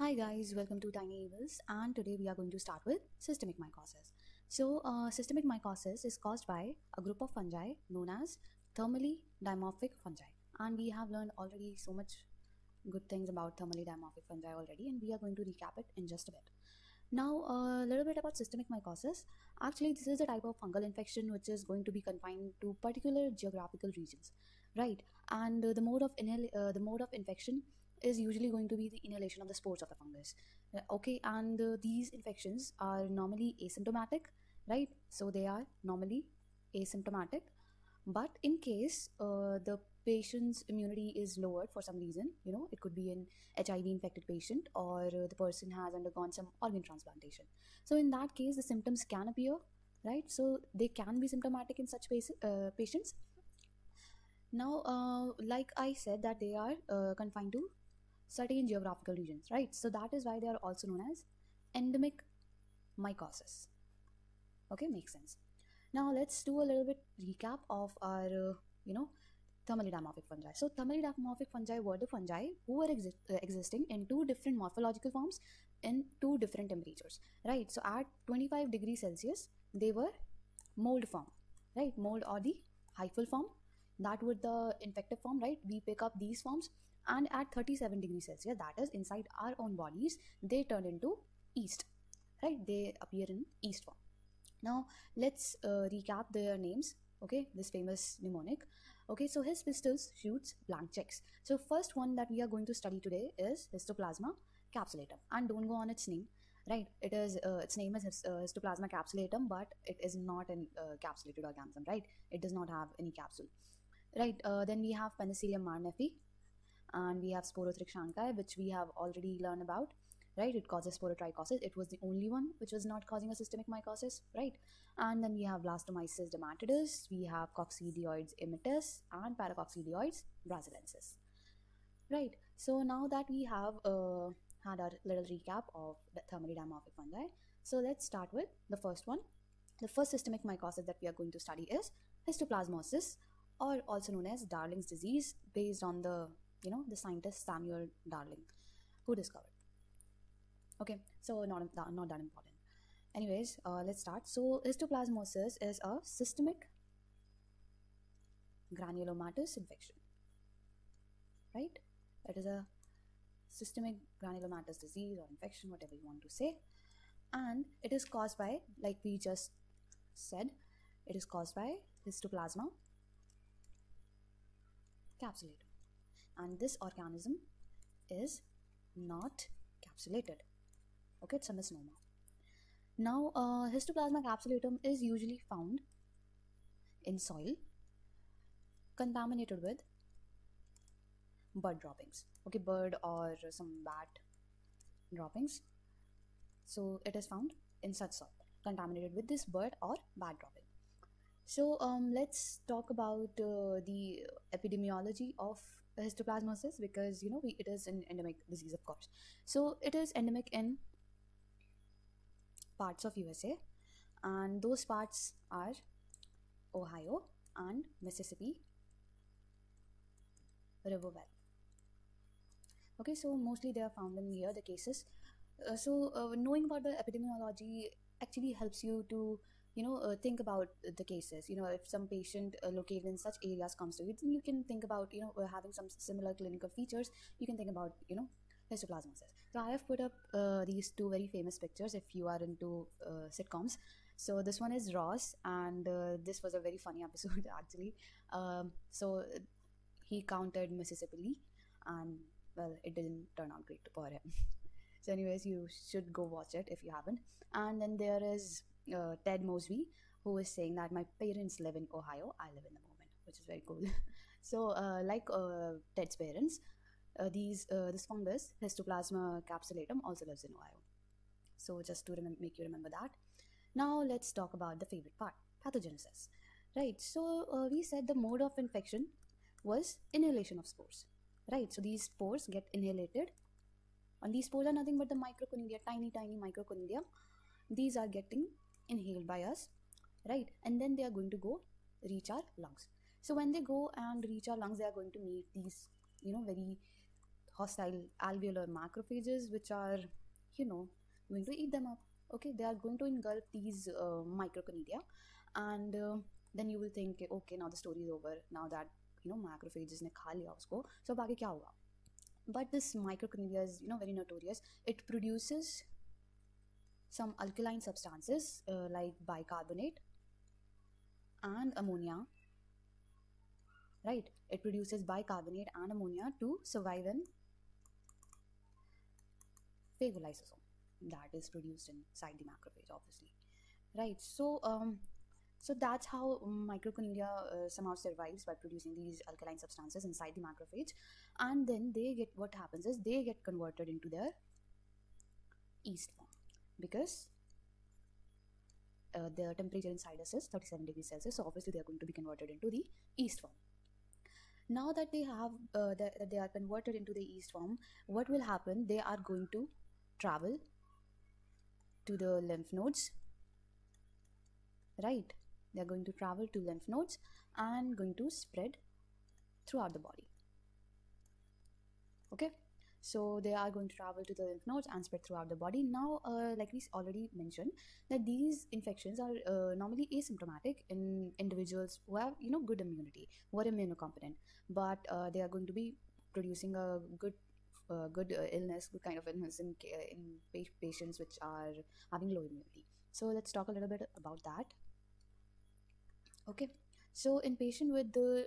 Hi guys, welcome to Tiny Evils, and today we are going to start with systemic mycosis. Systemic mycosis is caused by a group of fungi known as thermally dimorphic fungi, and we have learned already so much good things about thermally dimorphic fungi already, and we are going to recap it in just a bit. Now, a little bit about systemic mycosis. Actually, this is a type of fungal infection which is going to be confined to particular geographical regions, right? And the mode of infection is usually going to be the inhalation of the spores of the fungus. Okay, and these infections are normally asymptomatic, right? So they are normally asymptomatic, but in case the patient's immunity is lowered for some reason, it could be an HIV infected patient, or the person has undergone some organ transplantation. So in that case, the symptoms can appear, right? So they can be symptomatic in such patients. Now, like I said, that they are confined to certain geographical regions, right? So that is why they are also known as endemic mycosis. Okay, makes sense. Now let's do a little bit recap of our, thermally dimorphic fungi. So thermally dimorphic fungi were the fungi who were existing in two different morphological forms in two different temperatures, right? So at 25 degrees Celsius, they were mold form, right? Mold or the hyphal form, that would the infective form, right? We pick up these forms, and at 37 degrees Celsius, that is inside our own bodies, they turn into yeast, right? They appear in yeast form. Now let's recap their names. Okay, this famous mnemonic. Okay, so his pistols shoots blank checks. So first one that we are going to study today is Histoplasma capsulatum, and don't go on its name, right? Its name is Histoplasma capsulatum, but it is not an capsulated organism, right? It does not have any capsule, right? Then we have Penicillium marnefi, and we have Sporothrix shankai, which we have already learned about, right? It causes sporotrichosis. It was the only one which was not causing a systemic mycosis, right? And then we have Blastomyces dermatidis, we have Coccidioides immitis, and Paracoccidioides brasilensis, right? So now that we have had our little recap of the thermally dimorphic fungi, so let's start with the first one. The first systemic mycosis that we are going to study is histoplasmosis, or also known as Darling's disease, based on the scientist Samuel Darling, who discovered. Okay, so not that important. Anyways, let's start. So histoplasmosis is a systemic granulomatous infection, right? It is a systemic granulomatous disease or infection, whatever you want to say, and it is caused by, like we just said, it is caused by Histoplasma capsulatum, and this organism is not capsulated. Okay, it's a misnomer. Now, Histoplasma capsulatum is usually found in soil contaminated with bird droppings. Okay, bird or some bat droppings. So it is found in such soil contaminated with this bird or bat dropping. So let's talk about the epidemiology of histoplasmosis, because it is an endemic disease, of course. So it is endemic in parts of USA, and those parts are Ohio and Mississippi River Valley. Okay, so mostly they are found in here, the cases. Knowing about the epidemiology actually helps you to think about the cases. If some patient located in such areas comes to you, then you can think about having some similar clinical features. You can think about histoplasmosis. So I have put up these two very famous pictures if you are into sitcoms. So this one is Ross, and this was a very funny episode actually. So he counted Mississippi, and well, it didn't turn out great for him. So anyways, you should go watch it if you haven't. And then there is Ted Mosby, who is saying that my parents live in Ohio, I live in the moment, which is very cool. So like Ted's parents, this fungus Histoplasma capsulatum also lives in Ohio. So just to make you remember that. Now let's talk about the favorite part, pathogenesis. Right, so we said the mode of infection was inhalation of spores, right? So these spores get inhalated, and these spores are nothing but the microconidia, tiny microconidia. These are getting inhaled by us, right? And then they are going to go reach our lungs. So when they go and reach our lungs, they are going to meet these very hostile alveolar macrophages, which are, you know, going to eat them up. Okay, they are going to engulf these microconidia, and then you will think, okay, now the story is over. Now that, you know, macrophages ने खा लिया उसको, so अब आगे क्या होगा? But this microconidia is, you know, very notorious. It produces some alkaline substances like bicarbonate and ammonia, right? It produces bicarbonate and ammonia to survive in phagolysosome that is produced inside the macrophage, obviously, right? So that's how microconidia somehow survives by producing these alkaline substances inside the macrophage, and then what happens is they get converted into their yeast form, because the temperature inside us is 37 degrees Celsius, so obviously they are going to be converted into the yeast form. Now that they are converted into the yeast form, what will happen? They are going to travel to the lymph nodes, right? They are going to travel to lymph nodes and going to spread throughout the body. Okay, so they are going to travel to the lymph nodes and spread throughout the body. Now, like we already mentioned, that these infections are normally asymptomatic in individuals who have, you know, good immunity, who are immunocompetent, but they are going to be producing a good illness, good kind of illness in patients which are having low immunity. So let's talk a little bit about that. Okay, so in patient with the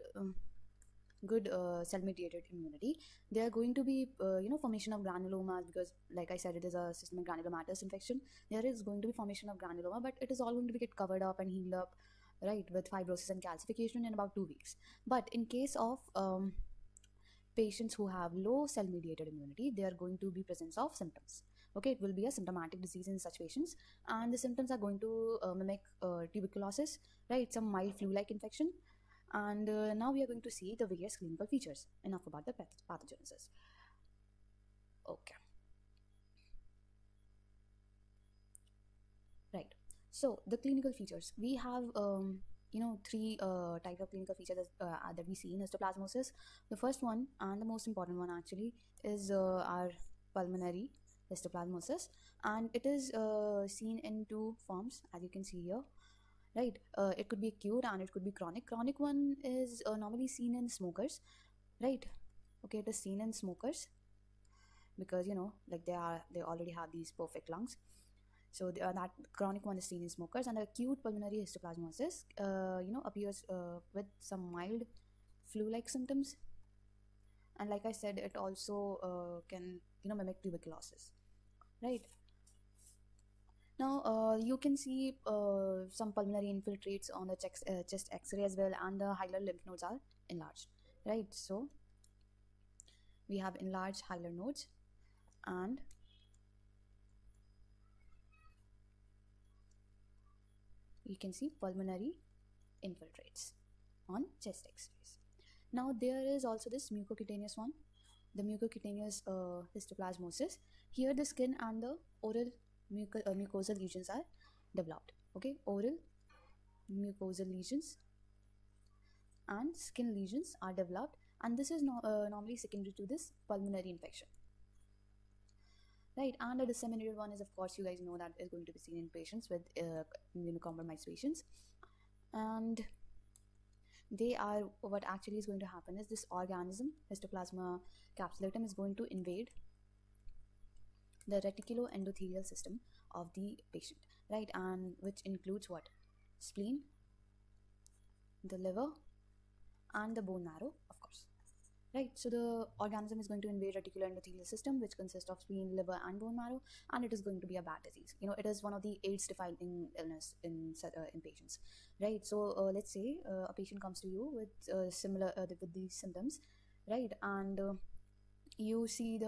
good cell-mediated immunity, there are going to be you know, formation of granulomas, because like I said, it is a systemic granulomatous infection. There is going to be formation of granuloma, but it is all going to be get covered up and healed up, right, with fibrosis and calcification in about 2 weeks. But in case of patients who have low cell-mediated immunity, they are going to be presence of symptoms. Okay, it will be a symptomatic disease in such patients, and the symptoms are going to mimic tuberculosis, right, some mild flu-like infection. And now we are going to see the various clinical features. Enough about the pathogenesis. Okay, right, so the clinical features, we have you know, 3 types of clinical features that we see in histoplasmosis. The first one, and the most important one actually, is our pulmonary histoplasmosis, and it is seen in 2 forms, as you can see here, right? It could be acute and it could be chronic. Chronic one is normally seen in smokers, right? Okay, it is seen in smokers because, you know, like they already have these perfect lungs. So that chronic one is seen in smokers. And the acute pulmonary histoplasmosis, you know, appears with some mild flu-like symptoms, and like I said, it also can, you know, mimic tuberculosis, right? Now you can see some pulmonary infiltrates on the chest X-ray as well, and the hilar lymph nodes are enlarged, right? So we have enlarged hilar nodes, and you can see pulmonary infiltrates on chest X-rays. Now there is also this mucocutaneous one, the mucocutaneous histoplasmosis. Here the skin and the oral mucosal lesions are developed. Okay, oral mucosal lesions and skin lesions are developed, and this is normally secondary to this pulmonary infection, right? And the disseminated one is, of course, you guys know that is going to be seen in patients with immunocompromised patients, and they are, what actually is going to happen is this organism, Histoplasma capsulatum, is going to invade the reticuloendothelial system of the patient, right? And which includes what? Spleen, the liver, and the bone marrow, of course, right? So the organism is going to invade reticuloendothelial system, which consists of spleen, liver, and bone marrow, and it is going to be a bad disease. You know, it is one of the AIDS-defining illness in patients, right? So let's say a patient comes to you with similar with these symptoms, right? And you see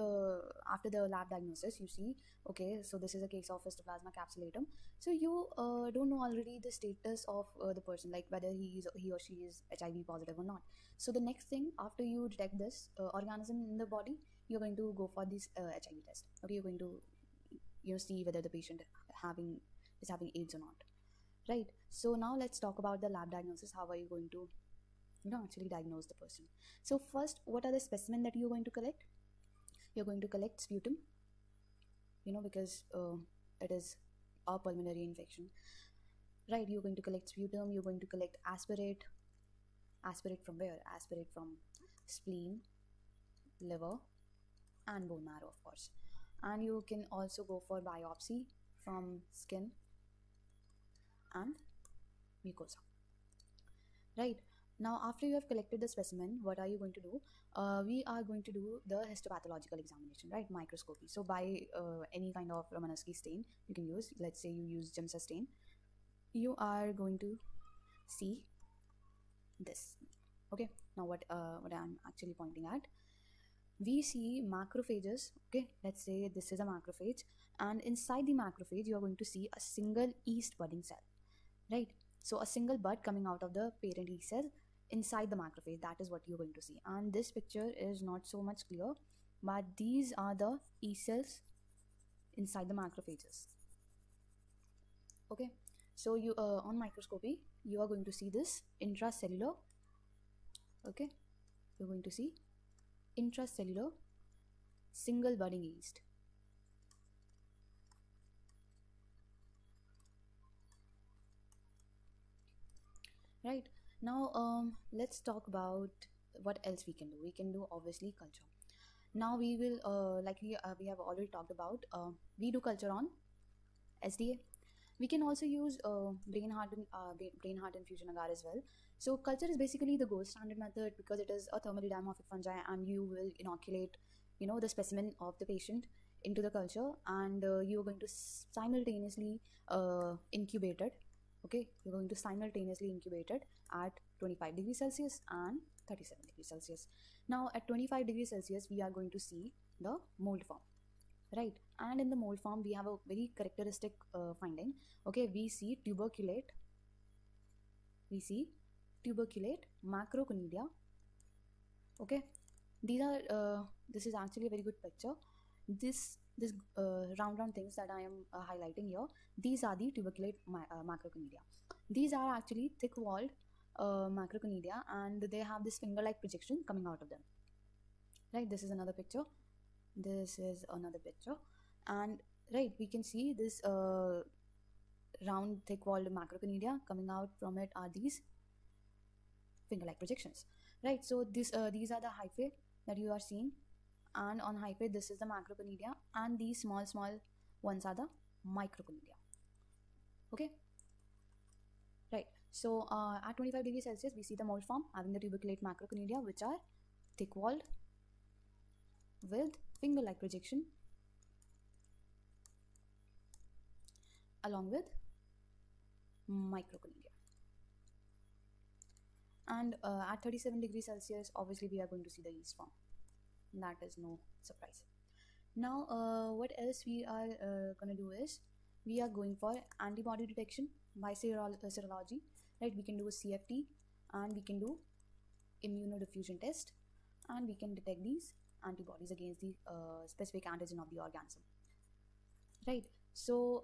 after the lab diagnosis, you see, okay, so this is a case of Histoplasma capsulatum. So you don't know already the status of the person, like whether he or she is HIV positive or not. So the next thing, after you detect this organism in the body, you're going to go for this HIV test. Okay, you're going to, you know, see whether the patient is having AIDS or not, right? So now let's talk about the lab diagnosis. How are you going to, you know, actually diagnose the person? So first, what are the specimen that you're going to collect? You're going to collect sputum, because it is a pulmonary infection, right? You're going to collect sputum, you're going to collect aspirate. Aspirate from where? Aspirate from spleen, liver, and bone marrow, of course. And you can also go for biopsy from skin and mucosa, right? Now, after you have collected the specimen, what are you going to do? We are going to do the histopathological examination, right? Microscopy. So by any kind of Romanowski stain you can use, let's say you use Giemsa stain, you are going to see this. Okay, now what I'm actually pointing at, we see macrophages. Okay, let's say this is a macrophage, and inside the macrophage you are going to see a single yeast budding cell, right? So a single bud coming out of the parent yeast cell inside the macrophage, that is what you're going to see. And this picture is not so much clear, but these are the yeast cells inside the macrophages. Okay, so you on microscopy you are going to see this intracellular. Okay, you're going to see intracellular single budding yeast. Right, now let's talk about what else we can do. We can do obviously culture. Now we will like we have already talked about, we do culture on SDA. We can also use brain heart infusion agar as well. So culture is basically the gold standard method because it is a thermally dimorphic fungi, and you will inoculate the specimen of the patient into the culture, and you are going to simultaneously incubate it. Okay, you're going to simultaneously incubate it at 25 degrees Celsius and 37 degrees Celsius. Now at 25 degrees Celsius we are going to see the mold form, right? And in the mold form we have a very characteristic finding. Okay, we see tuberculate macroconidia. Okay, these are this is actually a very good picture. This round things that I am highlighting here, these are the tuberculate macroconidia. These are actually thick walled macroconidia, and they have this finger like projection coming out of them, right? This is another picture, and right, we can see this round thick walled macroconidia. Coming out from it are these finger like projections, right? So these are the hyphae that you are seeing, and on hyphae this is the macroconidia, and these small ones are the microconidia. Okay, right. So at 25 degrees Celsius we see the mold form having the tuberculate macroconidia, which are thick walled with finger like projection along with microconidia. And at 37 degrees Celsius obviously we are going to see the yeast form. That is no surprise. Now what else we are going to do is we are going for antibody detection by serology, right? We can do a CFT, and we can do immunodiffusion test, and we can detect these antibodies against the specific antigen of the organism, right? So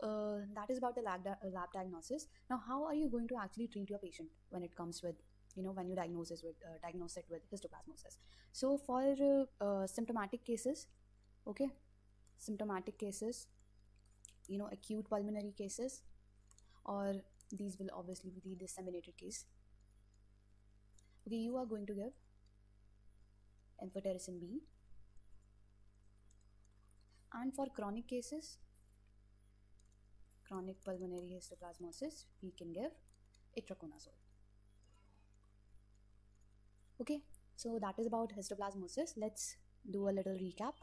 that is about the lab diagnosis. Now how are you going to actually treat your patient when it comes with when you diagnose it with histoplasmosis? So for symptomatic cases, okay, acute pulmonary cases, or these will obviously be the disseminated case. Okay, you are going to give amphotericin B, and for chronic cases, chronic pulmonary histoplasmosis, we can give itraconazole. Okay, so that is about histoplasmosis. Let's do a little recap.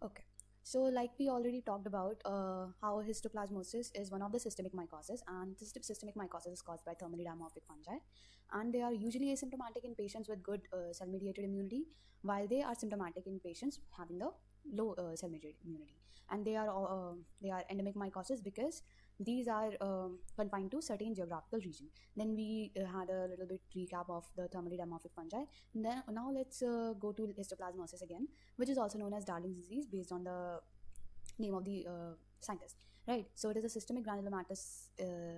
Okay, so like we already talked about how histoplasmosis is one of the systemic mycoses, and this systemic mycosis is caused by thermally dimorphic fungi, and they are usually asymptomatic in patients with good cell-mediated immunity, while they are symptomatic in patients having the low cell-mediated immunity. And they are endemic mycoses because these are confined to certain geographical region. Then we had a little bit recap of the thermally dimorphic fungi. And then now let's go to histoplasmosis again, which is also known as Darling's disease based on the name of the scientist. right? So it is a systemic granulomatous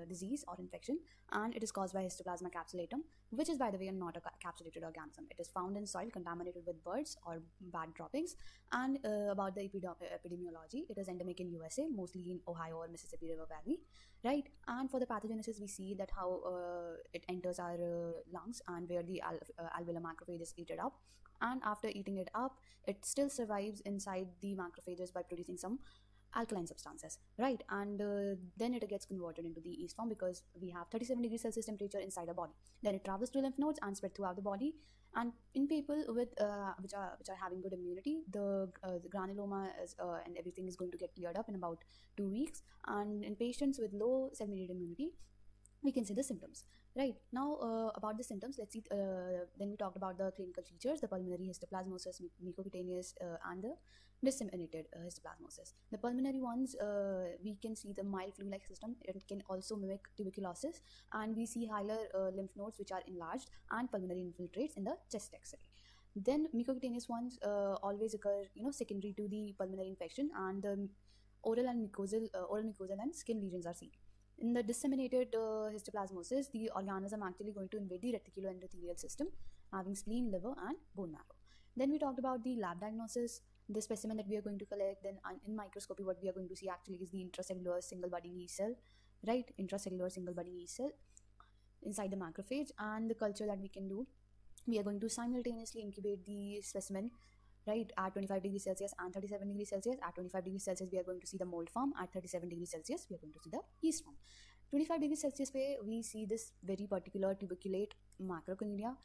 disease or infection, and it is caused by Histoplasma capsulatum, which is, by the way, not a capsulated organism. It is found in soil contaminated with birds or bad droppings. And about the epidemiology, it is endemic in USA, mostly in Ohio or Mississippi River Valley, right? And for the pathogenesis, we see that how it enters our lungs, and where the alveolar macrophage is eaten up, and after eating it up, it still survives inside the macrophages by producing some alkaline substances, right? And then it gets converted into the yeast form, because we have 37 degrees Celsius temperature inside our body. Then it travels to lymph nodes and spread throughout the body. And in people with which are having good immunity, the granuloma is, and everything is going to get cleared up in about 2 weeks. And in patients with low cell-mediated immunity, we can see the symptoms. Right now, about the symptoms, let's see. Then we talked about the clinical features: the pulmonary histoplasmosis, mucocutaneous, and the disseminated histoplasmosis. The pulmonary ones, we can see the mild flu-like system. It can also mimic tuberculosis, and we see hilar lymph nodes which are enlarged, and pulmonary infiltrates in the chest X-ray. Then mucocutaneous ones always occur, secondary to the pulmonary infection, and the oral mucosal and skin lesions are seen. In the disseminated histoplasmosis, the organism actually going to invade the reticuloendothelial system, having spleen, liver, and bone marrow. Then we talked about the lab diagnosis, the specimen that we are going to collect. Then in microscopy, what we are going to see actually is the intracellular single budding yeast cell, right? Intracellular single budding yeast cell inside the macrophage. And the culture that we can do, we are going to simultaneously incubate the specimen, right, at 25 degrees Celsius and 37 degrees Celsius. At 25 degrees Celsius, we are going to see the mold form. At 37 degrees Celsius, we are going to see the yeast form. 25 degrees Celsius where we see this very particular tuberculate macroconidia,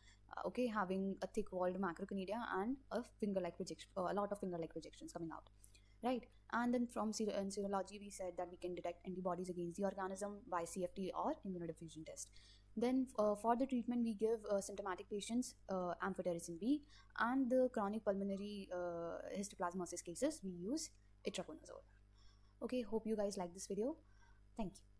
okay, having a thick walled macroconidia and a finger-like projection, a lot of finger-like projections coming out, right? And then from serology, we said that we can detect antibodies against the organism by CFT or immunodiffusion test. Then for the treatment, we give symptomatic patients amphotericin B, and the chronic pulmonary histoplasmosis cases, we use itraconazole. Okay, hope you guys like this video. Thank you.